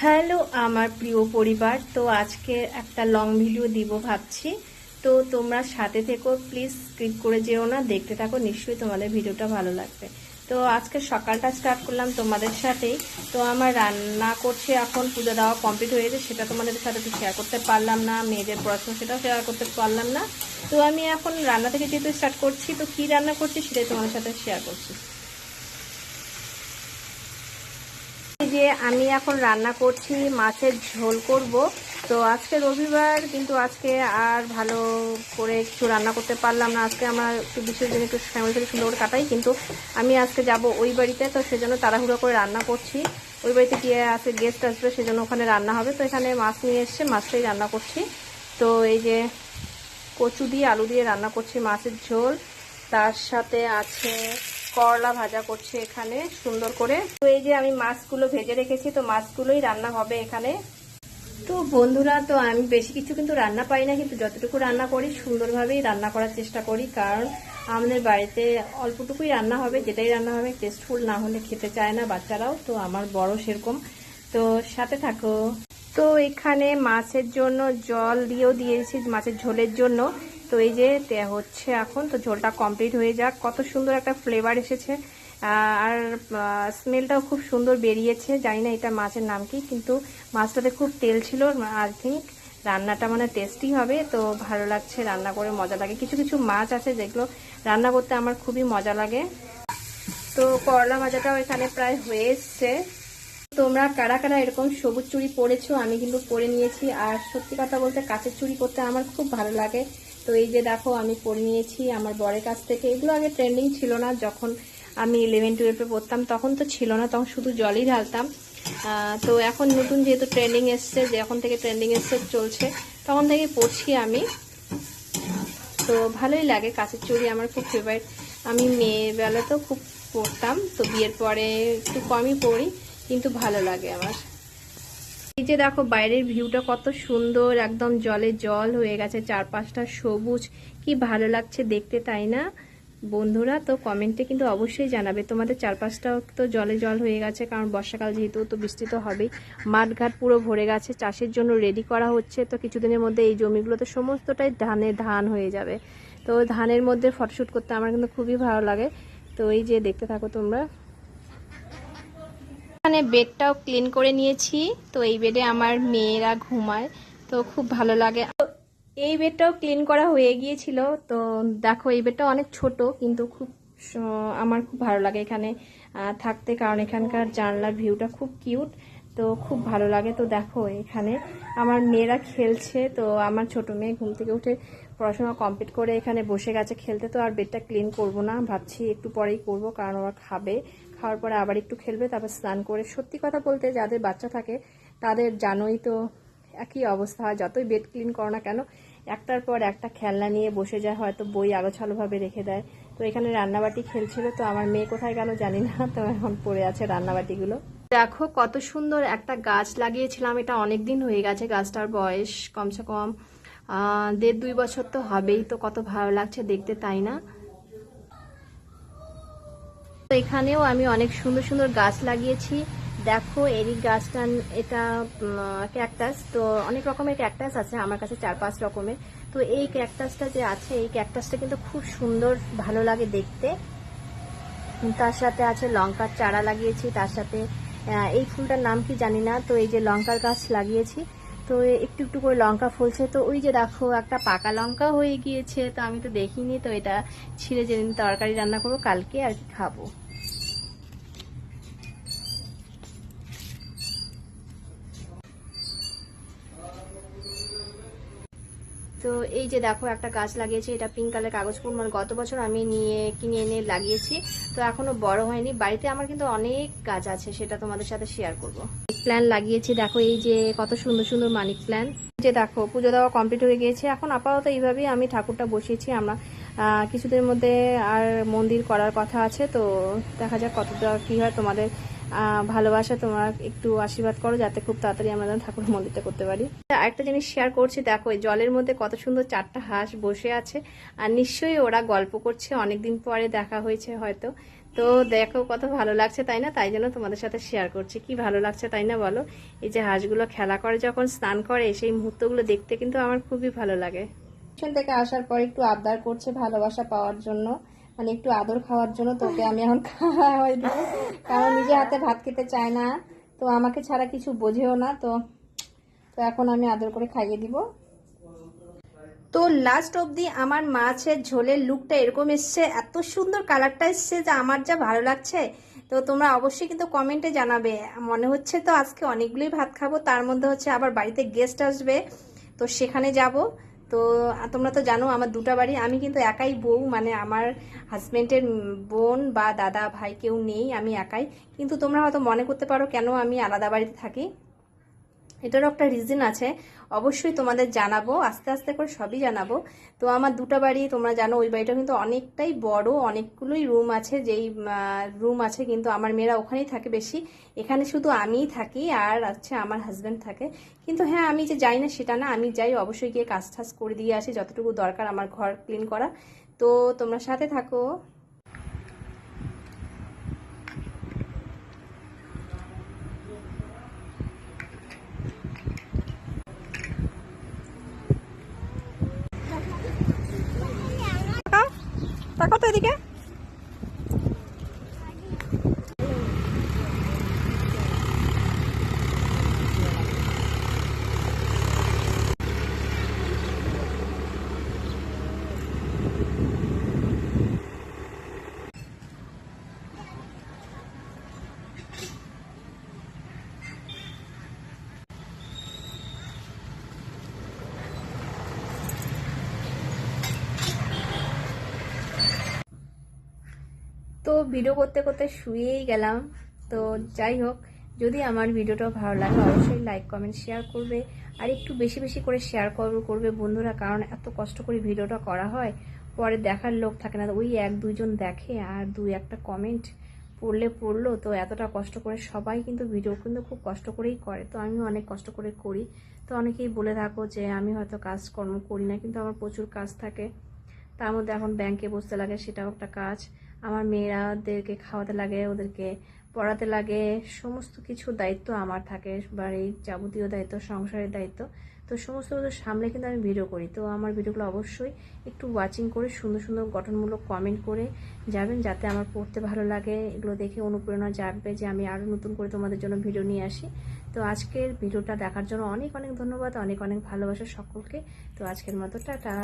Hello আমার প্রিয় পরিবার, তো আজকে একটা লং ভিডিও দিব ভাবছি। তো তোমরা সাথে থেকো, প্লিজ স্কিপ করে যেও না, দেখতে থাকো, নিশ্চয়ই তোমাদের ভিডিওটা ভালো লাগবে। তো আজকে সকালটা স্টার্ট করলাম তোমাদের সাথেই। তো আমার রান্না করছি, এখন পুজো দেওয়া কমপ্লিট হয়ে গেছে, সেটা তোমাদের সাথে তো শেয়ার করতে পারলাম না, মেয়েদের পড়াশোনা সেটাও শেয়ার করতে পারলাম না। তো আমি এখন রান্না থেকে যেহেতু স্টার্ট করছি, তো কী রান্না করছি সেটাই তোমাদের সাথে শেয়ার করছি। যে আমি এখন রান্না করছি, মাছের ঝোল করব। তো আজকে রবিবার, কিন্তু আজকে আর ভালো করে কিছু রান্না করতে পারলাম না। আজকে আমার একটু বিশেষ দিন একটু ফ্যামিলি থেকে সুন্দর করে কাটাই, কিন্তু আমি আজকে যাব ওই বাড়িতে, তো সেজন্য তাড়াহুড়ো করে রান্না করছি। ওই বাড়িতে গিয়ে আছে গেস্ট আসবে, সেজন্য ওখানে রান্না হবে। তো এখানে মাছ নিয়ে এসছে, মাছটাই রান্না করছি। তো এই যে কচু দিয়ে আলু দিয়ে রান্না করছি মাছের ঝোল, তার সাথে আছে করলা ভাজা করছি এখানে সুন্দর করে। তো এই যে আমি মাছগুলো ভেজে রেখেছি, তো মাছগুলোই রান্না হবে এখানে। তো বন্ধুরা, তো আমি বেশি কিছু কিন্তু রান্না পারি না, কিন্তু যতটুকু রান্না করি সুন্দরভাবেই রান্না করার চেষ্টা করি, কারণ আমাদের বাড়িতে অল্পটুকুই রান্না হবে, যেটাই রান্না হবে টেস্টফুল না হলে খেতে চায় না বাচ্চারাও, তো আমার বড় সেরকম। তো সাথে থাকো। তো এখানে মাছের জন্য জল দিয়েও দিয়েছি মাছের ঝোলের জন্য। তো এই যে হচ্ছে এখন, তো ঝোলটা কমপ্লিট হয়ে যাক। কত সুন্দর একটা ফ্লেভার এসেছে, আর স্মেলটাও খুব সুন্দর বেরিয়েছে। জানি না এটা মাছের নাম কি, কিন্তু মাছটাতে খুব তেল ছিল। আই থিঙ্ক রান্নাটা মানে টেস্টি হবে। তো ভালো লাগছে, রান্না করে মজা লাগে। কিছু কিছু মাছ আছে যেগুলো রান্না করতে আমার খুবই মজা লাগে। তো করলা ভাজাটাও এখানে প্রায় হয়ে এসছে। তোমরা কারা কারা এরকম সবুজ চুড়ি পরেছো? আমি কিন্তু পরে নিয়েছি, আর সত্যি কথা বলতে কাচের চুড়ি পরতে আমার খুব ভালো লাগে। তো এই যে দেখো আমি পরে নিয়েছি আমার বরের কাছ থেকে। এগুলো আগে ট্রেন্ডিং ছিল না, যখন আমি 11-12-এ পড়তাম তখন তো ছিল না, তখন শুধু জলই ঢালতাম। তো এখন নতুন যেহেতু ট্রেন্ডিং এসছে, যখন থেকে ট্রেন্ডিং এসছে চলছে, তখন থেকে পরছি আমি। তো ভালোই লাগে, কাচের চুড়ি আমার খুব ফেভারিট। আমি মেয়েবেলাতেও খুব পরতাম, তো বিয়ের পরে একটু কমই পরি, কিন্তু ভালো লাগে আমার। এই যে দেখো বাইরের ভিউটা কত সুন্দর, একদম জলে জল হয়ে গেছে, চারপাশটা সবুজ, কি ভালো লাগছে দেখতে, তাই না বন্ধুরা? তো কমেন্টে কিন্তু অবশ্যই জানাবে তোমাদের চারপাশটাও তো জলে জল হয়ে গেছে, কারণ বর্ষাকাল যেহেতু, তো বৃষ্টি তো হবেই। মাঠঘাট পুরো ভরে গেছে, চাষের জন্য রেডি করা হচ্ছে। তো কিছুদিনের মধ্যে এই জমিগুলোতে সমস্তটাই ধান হয়ে যাবে। তো ধানের মধ্যে ফটোশ্যুট করতে আমার কিন্তু খুবই ভালো লাগে। তো এই যে দেখতে থাকো তোমরা। এখানে বেডটাও ক্লিন করে নিয়েছি। তো এই বেডে আমার মেয়েরা ঘুমায়, তো খুব ভালো লাগে। এই বেডটাও ক্লিন করা হয়ে গিয়েছিল। তো দেখো এই বেডটা অনেক ছোট, কিন্তু খুব আমার খুব ভালো লাগে এখানে থাকতে, কারণ এখানকার জানলার ভিউটা খুব কিউট, তো খুব ভালো লাগে। তো দেখো এখানে আমার মেয়েরা খেলছে। তো আমার ছোট মেয়ে ঘুম থেকে উঠে পড়াশোনা কমপ্লিট করে এখানে বসে গেছে খেলতে। তো আর বেডটা ক্লিন করব না, ভাবছি একটু পরেই করব, কারণ ওরা খাবে, খাওয়ার পরে আবার একটু খেলবে, তারপর স্নান করে। সত্যি কথা বলতে যাদের বাচ্চা থাকে তাদের জানোই তো একই অবস্থা হয়, যতই বেড ক্লিন করো না কেন, একটার পর একটা খেলনা নিয়ে বসে যায়, হয়তো বই আলোছালোভাবে রেখে দেয়। তো এখানে রান্নাবাটি খেলছিল, তো আমার মেয়ে কোথায় গেল জানি না, তো এখন পড়ে আছে রান্নাবাটিগুলো। দেখো কত সুন্দর একটা গাছ লাগিয়েছিলাম, এটা অনেক দিন হয়ে গেছে, গাছটার বয়স কমসে কম 1.5-2 বছর তো হবেই। তো কত ভালো লাগছে দেখতে, তাই না? তো এখানেও আমি অনেক সুন্দর সুন্দর গাছ লাগিয়েছি। দেখো এরই গাছটা, এটা ক্যাকটাস। তো অনেক রকমের ক্যাকটাস আছে আমার কাছে, 4-5 রকমের। তো এই ক্যাকটাসটা যে আছে, এই ক্যাকটাসটা কিন্তু খুব সুন্দর, ভালো লাগে দেখতে। তার সাথে আছে লঙ্কার চারা লাগিয়েছি, তার সাথে এই ফুলটার নাম কি জানি না। তো এই যে লঙ্কার গাছ লাগিয়েছি, তো একটু একটু করে লঙ্কা ফলছে। তো ওই যে দেখো একটা পাকা লঙ্কা হয়ে গিয়েছে, তো আমি তো দেখিনি। তো এটা ছিঁড়ে যেদিন তরকারি রান্না করবো কালকে আর কি খাবো। তো এই যে দেখো একটা গাছ লাগিয়েছি, এটা পিঙ্ক কালার কাগজ ফুল, মানে গত বছর আমি কিনে এনে লাগিয়েছি। তো এখনো বড় হয়নি। বাড়িতে আমার কিন্তু অনেক গাছ আছে, সেটা তোমাদের সাথে শেয়ার করবো। প্ল্যান লাগিয়েছি, দেখো এই যে কত সুন্দর সুন্দর মানি প্ল্যান। যে দেখো পুজো দেওয়া কমপ্লিট হয়ে গিয়েছে, এখন আপাতত এইভাবেই আমি ঠাকুরটা বসিয়েছি। আমরা কিছুদিনের মধ্যে আর মন্দির করার কথা আছে, তো দেখা যাক কতটা কি হয়। তোমাদের ভালোবাসা, তোমরা একটু আশীর্বাদ করো যাতে খুব তাড়াতাড়ি আমরা ঠাকুর মন্দিরটা করতে পারি। আরেকটা জিনিস শেয়ার করছি, দেখো এই জলের মধ্যে কত সুন্দর 4টা হাঁস বসে আছে, আর নিশ্চয়ই ওরা গল্প করছে, অনেকদিন পরে দেখা হয়েছে হয়তো। তো দেখো কত ভালো লাগছে তাই না, তাই জন্য তোমাদের সাথে শেয়ার করছি। কি ভালো লাগছে তাই না বলো? এই যে হাঁসগুলো খেলা করে যখন স্নান করে সেই মুহূর্তগুলো দেখতে কিন্তু আমার খুবই ভালো লাগে। টিউশন থেকে আসার পর একটু আবদার করছে ভালোবাসা পাওয়ার জন্য, মানে একটু আদর খাওয়ার জন্য। তোকে আমি এখন খাওয়াই দিব, কারণ নিজে হাতে ভাত খেতে চায় না, তো আমাকে ছাড়া কিছু বোঝেও না। তো তো এখন আমি আদর করে খাইয়ে দিব। তো লাস্ট অবধি আমার মাছের ঝোলের লুকটা এরকম এসছে, এত সুন্দর কালারটা এসছে যে আমার যা ভালো লাগছে। তো তোমরা অবশ্যই কিন্তু কমেন্টে জানাবে। মনে হচ্ছে তো আজকে অনেকগুলোই ভাত খাবো, তার মধ্যে হচ্ছে আবার বাড়িতে গেস্ট আসবে, তো সেখানে যাব। তো তোমরা তো জানো আমার দুটো বাড়ি, আমি কিন্তু একাই বউ, মানে আমার হাজবেন্ডের বোন বা দাদা ভাই কেউ নেই, আমি একাই। কিন্তু তোমরা হয়তো মনে করতে পারো কেন আমি আলাদা বাড়িতে থাকি, এটারও একটা রিজন আছে, অবশ্যই তোমাদের জানাবো, আস্তে আস্তে করে সবই জানাবো। তো আমার দুটো বাড়ি তোমরা জানো, ওই বাড়িটা কিন্তু অনেকটাই বড়, অনেকগুলোই রুম আছে, যেই রুম আছে কিন্তু আমার মেয়েরা ওখানেই থাকে বেশি। এখানে শুধু আমিই থাকি আর হচ্ছে আমার হাজব্যান্ড থাকে। কিন্তু হ্যাঁ, আমি যে যাই না সেটা না, আমি যাই অবশ্যই, গিয়ে কাজ টাজ করে দিয়ে আসি যতটুকু দরকার আমার ঘর ক্লিন করা। তো তোমরা সাথে থাকো। তাকাও তো এদিকে। তো ভিডিও করতে করতে শুয়েই গেলাম। তো যাই হোক, যদি আমার ভিডিওটা ভালো লাগে অবশ্যই লাইক কমেন্ট শেয়ার করবে, আর একটু বেশি বেশি করে শেয়ার করবে বন্ধুরা, কারণ এত কষ্ট করে ভিডিওটা করা হয়, পরে দেখার লোক থাকে না, ওই এক দুইজন দেখে আর দুই একটা কমেন্ট পড়লো। তো এতটা কষ্ট করে সবাই কিন্তু ভিডিও কিন্তু খুব কষ্ট করেই করে, তো আমিও অনেক কষ্ট করে করি। তো অনেকেই বলে থাকো যে আমি হয়তো কাজকর্ম করি না, কিন্তু আমার প্রচুর কাজ থাকে। তার মধ্যে এখন ব্যাংকে বসতে লাগে, সেটাও একটা কাজ। আমার মেয়েরাদেরকে খাওয়াতে লাগে, ওদেরকে পড়াতে লাগে, সমস্ত কিছু দায়িত্ব আমার থাকে, বাড়ির যাবতীয় দায়িত্ব, সংসারের দায়িত্ব। তো সমস্ত কিছু সামলে কিন্তু আমি ভিডিও করি। তো আমার ভিডিওগুলো অবশ্যই একটু ওয়াচিং করে সুন্দর সুন্দর গঠনমূলক কমেন্ট করে যাবেন, যাতে আমার পড়তে ভালো লাগে, এগুলো দেখে অনুপ্রেরণা জাগবে যে আমি আরও নতুন করে তোমাদের জন্য ভিডিও নিয়ে আসি। তো আজকের ভিডিওটা দেখার জন্য অনেক অনেক ধন্যবাদ, অনেক অনেক ভালোবাসা সকলকে। তো আজকের মতো টাটা।